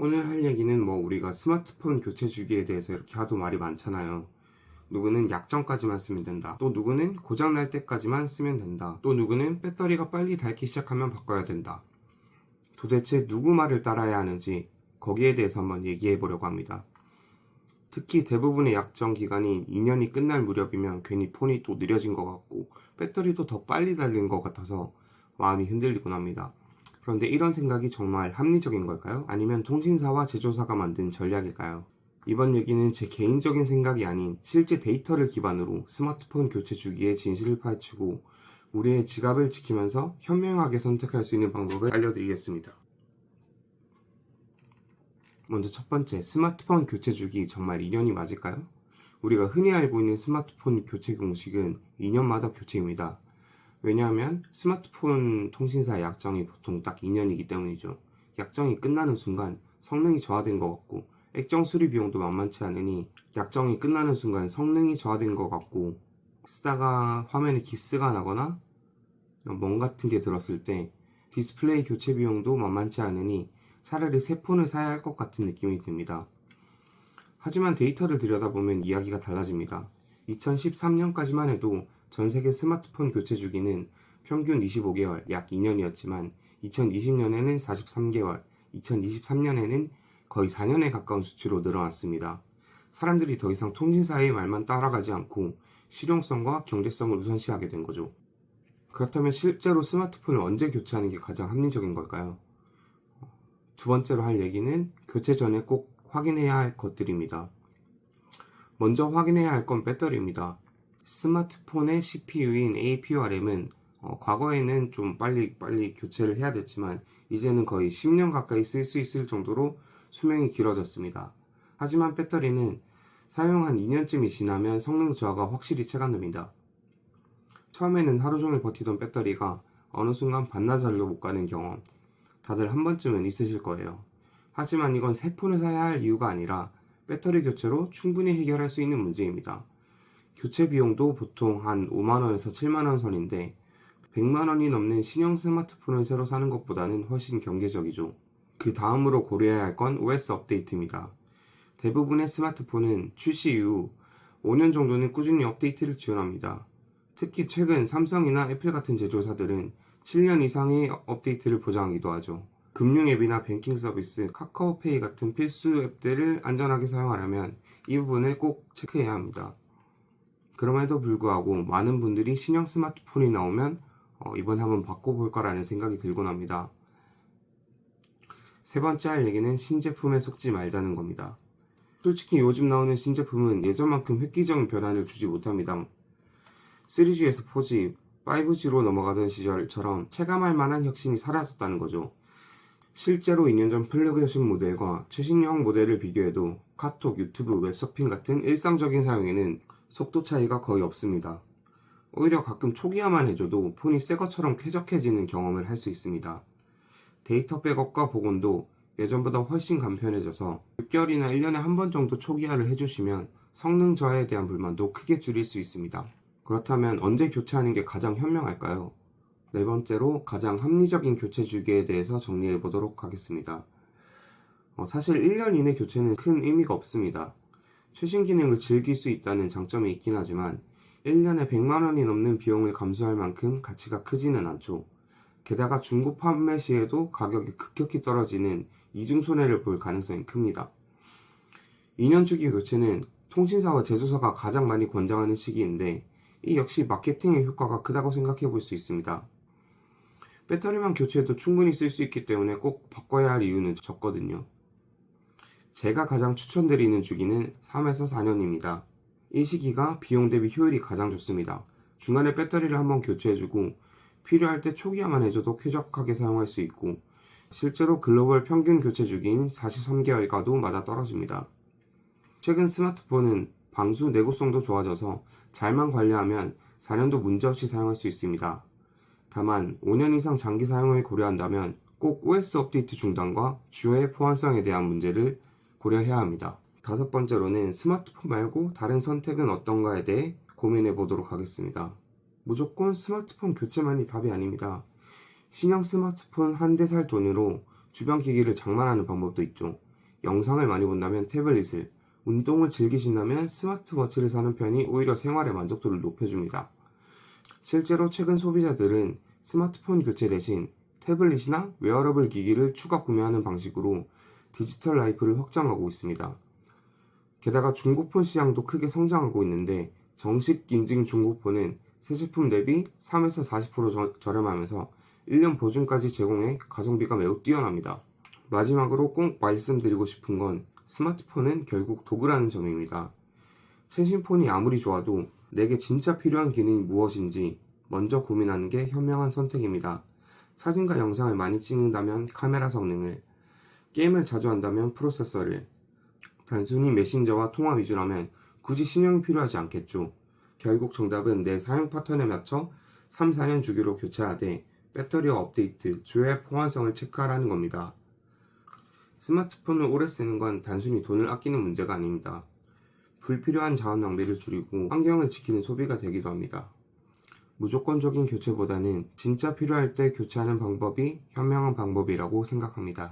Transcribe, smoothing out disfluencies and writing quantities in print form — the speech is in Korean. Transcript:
오늘 할 얘기는 우리가 스마트폰 교체 주기에 대해서 이렇게 하도 말이 많잖아요. 누구는 약정까지만 쓰면 된다. 또 누구는 고장날 때까지만 쓰면 된다. 또 누구는 배터리가 빨리 닳기 시작하면 바꿔야 된다. 도대체 누구 말을 따라야 하는지 거기에 대해서 한번 얘기해 보려고 합니다. 특히 대부분의 약정 기간이 2년이 끝날 무렵이면 괜히 폰이 또 느려진 것 같고 배터리도 더 빨리 닳는 것 같아서 마음이 흔들리곤 합니다. 그런데 이런 생각이 정말 합리적인 걸까요? 아니면 통신사와 제조사가 만든 전략일까요? 이번 얘기는 제 개인적인 생각이 아닌 실제 데이터를 기반으로 스마트폰 교체 주기의 진실을 파헤치고 우리의 지갑을 지키면서 현명하게 선택할 수 있는 방법을 알려드리겠습니다. 먼저 첫 번째, 스마트폰 교체 주기 정말 2년이 맞을까요? 우리가 흔히 알고 있는 스마트폰 교체 공식은 2년마다 교체입니다. 왜냐하면 스마트폰 통신사의 약정이 보통 딱 2년이기 때문이죠. 약정이 끝나는 순간 성능이 저하된 것 같고 액정 수리 비용도 만만치 않으니 약정이 끝나는 순간 성능이 저하된 것 같고 쓰다가 화면에 기스가 나거나 멍 같은 게 들었을 때 디스플레이 교체 비용도 만만치 않으니 차라리 새 폰을 사야 할 것 같은 느낌이 듭니다. 하지만 데이터를 들여다보면 이야기가 달라집니다. 2013년까지만 해도 전 세계 스마트폰 교체 주기는 평균 25개월, 약 2년이었지만 2020년에는 43개월, 2023년에는 거의 4년에 가까운 수치로 늘어났습니다. 사람들이 더 이상 통신사의 말만 따라가지 않고 실용성과 경제성을 우선시하게 된 거죠. 그렇다면 실제로 스마트폰을 언제 교체하는 게 가장 합리적인 걸까요? 두 번째로 할 얘기는 교체 전에 꼭 확인해야 할 것들입니다. 먼저 확인해야 할 건 배터리입니다. 스마트폰의 CPU인 APU-R은 과거에는 좀 빨리 교체를 해야 됐지만 이제는 거의 10년 가까이 쓸 수 있을 정도로 수명이 길어졌습니다. 하지만 배터리는 사용 한 2년쯤이 지나면 성능 저하가 확실히 체감됩니다. 처음에는 하루 종일 버티던 배터리가 어느 순간 반나절도 못 가는 경험 다들 한 번쯤은 있으실 거예요. 하지만 이건 새 폰을 사야 할 이유가 아니라 배터리 교체로 충분히 해결할 수 있는 문제입니다. 교체 비용도 보통 한 5만원에서 7만원 선인데 100만원이 넘는 신형 스마트폰을 새로 사는 것보다는 훨씬 경제적이죠. 그 다음으로 고려해야 할 건 OS 업데이트입니다. 대부분의 스마트폰은 출시 이후 5년 정도는 꾸준히 업데이트를 지원합니다. 특히 최근 삼성이나 애플 같은 제조사들은 7년 이상의 업데이트를 보장하기도 하죠. 금융 앱이나 뱅킹 서비스, 카카오페이 같은 필수 앱들을 안전하게 사용하려면 이 부분을 꼭 체크해야 합니다. 그럼에도 불구하고 많은 분들이 신형 스마트폰이 나오면 이번에 한번 바꿔볼까라는 생각이 들곤 합니다. 세 번째 할 얘기는 신제품에 속지 말자는 겁니다. 솔직히 요즘 나오는 신제품은 예전만큼 획기적인 변화를 주지 못합니다. 3G에서 4G, 5G로 넘어가던 시절처럼 체감할 만한 혁신이 사라졌다는 거죠. 실제로 2년 전 플래그십 모델과 최신형 모델을 비교해도 카톡, 유튜브, 웹서핑 같은 일상적인 사용에는 속도 차이가 거의 없습니다. 오히려 가끔 초기화만 해줘도 폰이 새 것처럼 쾌적해지는 경험을 할 수 있습니다. 데이터 백업과 복원도 예전보다 훨씬 간편해져서 6개월이나 1년에 한 번 정도 초기화를 해주시면 성능 저하에 대한 불만도 크게 줄일 수 있습니다. 그렇다면 언제 교체하는 게 가장 현명할까요? 네 번째로 가장 합리적인 교체 주기에 대해서 정리해 보도록 하겠습니다. 사실 1년 이내 교체는 큰 의미가 없습니다. 최신 기능을 즐길 수 있다는 장점이 있긴 하지만 1년에 100만원이 넘는 비용을 감수할 만큼 가치가 크지는 않죠. 게다가 중고 판매 시에도 가격이 급격히 떨어지는 이중 손해를 볼 가능성이 큽니다. 2년 주기 교체는 통신사와 제조사가 가장 많이 권장하는 시기인데 이 역시 마케팅의 효과가 크다고 생각해 볼 수 있습니다. 배터리만 교체해도 충분히 쓸 수 있기 때문에 꼭 바꿔야 할 이유는 적거든요. 제가 가장 추천드리는 주기는 3에서 4년입니다. 이 시기가 비용 대비 효율이 가장 좋습니다. 중간에 배터리를 한번 교체해주고 필요할 때 초기화만 해줘도 쾌적하게 사용할 수 있고 실제로 글로벌 평균 교체 주기인 43개월과도 맞아떨어집니다. 최근 스마트폰은 방수 내구성도 좋아져서 잘만 관리하면 4년도 문제없이 사용할 수 있습니다. 다만 5년 이상 장기 사용을 고려한다면 꼭 OS 업데이트 중단과 주요 앱 호환성에 대한 문제를 고려해야 합니다. 다섯 번째로는 스마트폰 말고 다른 선택은 어떤가에 대해 고민해 보도록 하겠습니다. 무조건 스마트폰 교체만이 답이 아닙니다. 신형 스마트폰 한 대 살 돈으로 주변 기기를 장만하는 방법도 있죠. 영상을 많이 본다면 태블릿을, 운동을 즐기신다면 스마트워치를 사는 편이 오히려 생활의 만족도를 높여줍니다. 실제로 최근 소비자들은 스마트폰 교체 대신 태블릿이나 웨어러블 기기를 추가 구매하는 방식으로 디지털 라이프를 확장하고 있습니다. 게다가 중고폰 시장도 크게 성장하고 있는데 정식 인증 중고폰은 새 제품 대비 3에서 40% 저렴하면서 1년 보증까지 제공해 가성비가 매우 뛰어납니다. 마지막으로 꼭 말씀드리고 싶은 건 스마트폰은 결국 도구라는 점입니다. 최신 폰이 아무리 좋아도 내게 진짜 필요한 기능이 무엇인지 먼저 고민하는 게 현명한 선택입니다. 사진과 영상을 많이 찍는다면 카메라 성능을, 게임을 자주 한다면 프로세서를, 단순히 메신저와 통화 위주라면 굳이 신형이 필요하지 않겠죠. 결국 정답은 내 사용 패턴에 맞춰 3, 4년 주기로 교체하되 배터리와 업데이트, 조회의 호환성을 체크하라는 겁니다. 스마트폰을 오래 쓰는 건 단순히 돈을 아끼는 문제가 아닙니다. 불필요한 자원 낭비를 줄이고 환경을 지키는 소비가 되기도 합니다. 무조건적인 교체보다는 진짜 필요할 때 교체하는 방법이 현명한 방법이라고 생각합니다.